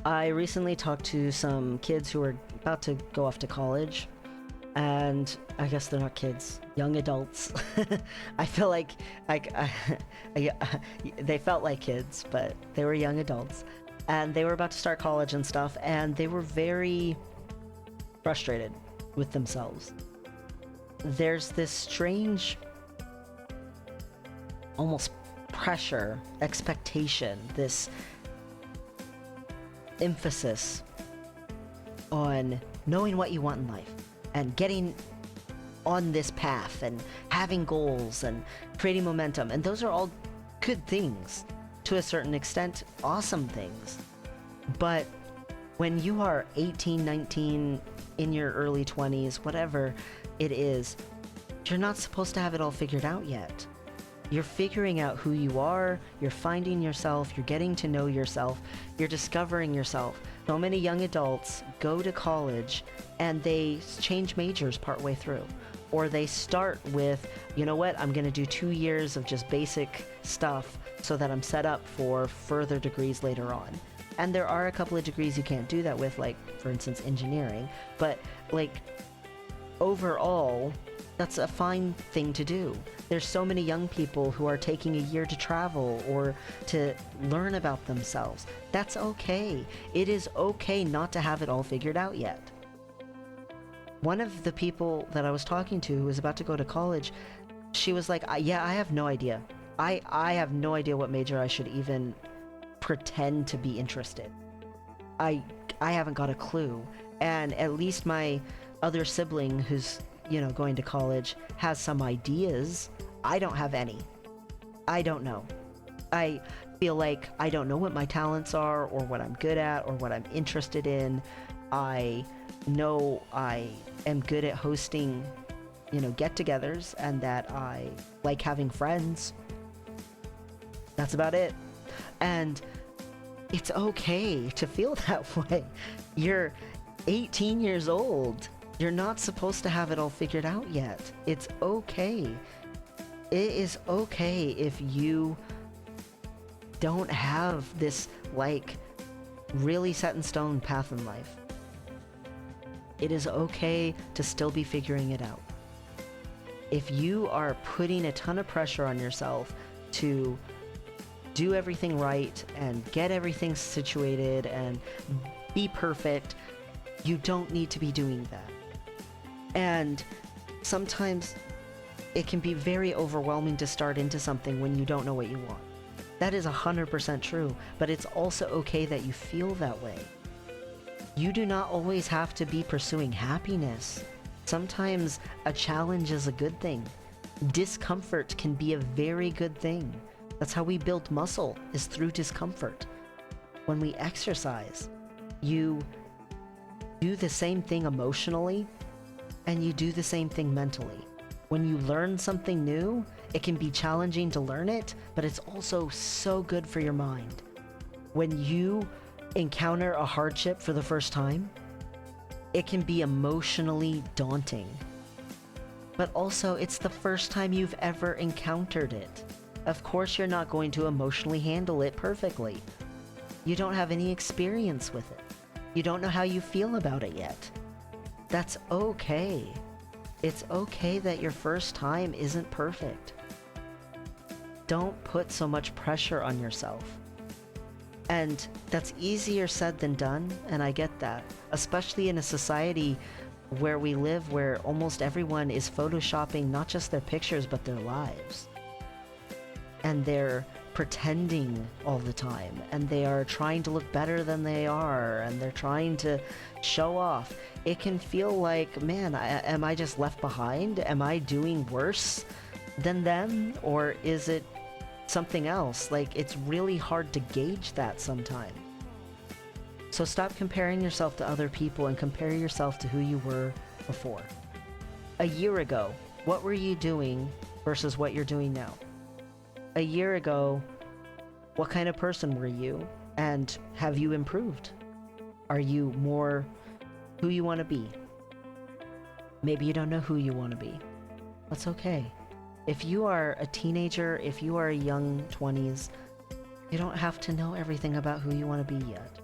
I recently talked to some kids who are about to go off to college, and I guess they're not kids, young adults. I feel like I, they felt like kids, but they were young adults, and they were about to start college and stuff, and they were very frustrated with themselves. There's this strange, almost pressure, expectation, this emphasis on knowing what you want in life and getting on this path and having goals and creating momentum. And those are all good things to a certain extent, awesome things. But when you are 18, 19, in your early 20s, whatever it is, you're not supposed to have it all figured out yet. You're figuring out who you are, you're finding yourself, you're getting to know yourself, you're discovering yourself. So many young adults go to college and they change majors partway through. Or they start with, you know what, I'm gonna do 2 years of just basic stuff so that I'm set up for further degrees later on. And there are a couple of degrees you can't do that with, like, for instance, engineering. But, like, overall, that's a fine thing to do. There's so many young people who are taking a year to travel or to learn about themselves. That's okay. It is okay not to have it all figured out yet. One of the people that I was talking to who was about to go to college, she was like, yeah, I have no idea. I have no idea what major I should even pretend to be interested. I haven't got a clue. And at least my other sibling who's, you know, going to college has some ideas. I don't have any. I don't know. I feel like I don't know what my talents are or what I'm good at or what I'm interested in. I know I am good at hosting, you know, get-togethers and that I like having friends. That's about it. And it's okay to feel that way. You're 18 years old. You're not supposed to have it all figured out yet. It's okay. It is okay if you don't have this, like, really set in stone path in life. It is okay to still be figuring it out. If you are putting a ton of pressure on yourself to do everything right and get everything situated and be perfect, you don't need to be doing that. And sometimes it can be very overwhelming to start into something when you don't know what you want. That is 100% true, but it's also okay that you feel that way. You do not always have to be pursuing happiness. Sometimes a challenge is a good thing. Discomfort can be a very good thing. That's how we build muscle, is through discomfort. When we exercise, you do the same thing emotionally, and you do the same thing mentally. When you learn something new, it can be challenging to learn it, but it's also so good for your mind. When you encounter a hardship for the first time, it can be emotionally daunting. But also, it's the first time you've ever encountered it. Of course, you're not going to emotionally handle it perfectly. You don't have any experience with it. You don't know how you feel about it yet. That's okay. It's okay that your first time isn't perfect. Don't put so much pressure on yourself. And that's easier said than done, and I get that. Especially in a society where we live, where almost everyone is photoshopping not just their pictures, but their lives. And they're pretending all the time, and they are trying to look better than they are, and they're trying to show off. It can feel like, man, am I just left behind? Am I doing worse than them? Or is it something else? Like, it's really hard to gauge that sometimes. So stop comparing yourself to other people and compare yourself to who you were before. A year ago, what were you doing versus what you're doing now? A year ago, what kind of person were you, and have you improved? Are you more who you want to be? Maybe you don't know who you want to be. That's okay. If you are a teenager, if you are a young 20s, you don't have to know everything about who you want to be yet.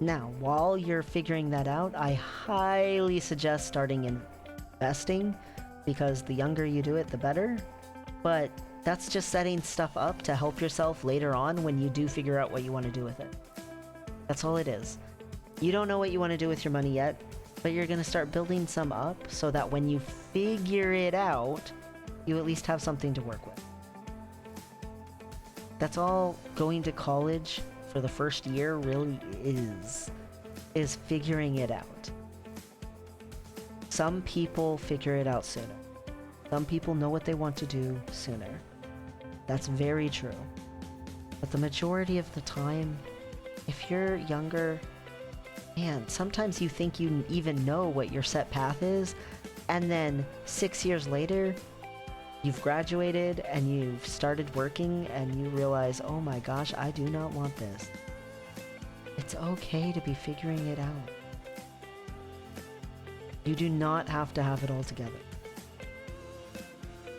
Now, while you're figuring that out, I highly suggest starting investing, because the younger you do it, the better. But that's just setting stuff up to help yourself later on when you do figure out what you want to do with it. That's all it is. You don't know what you want to do with your money yet, but you're going to start building some up so that when you figure it out, you at least have something to work with. That's all going to college for the first year really is figuring it out. Some people figure it out sooner. Some people know what they want to do sooner. That's very true. But the majority of the time, if you're younger, man, sometimes you think you even know what your set path is, and then 6 years later, you've graduated and you've started working and you realize, oh my gosh, I do not want this. It's okay to be figuring it out. You do not have to have it all together.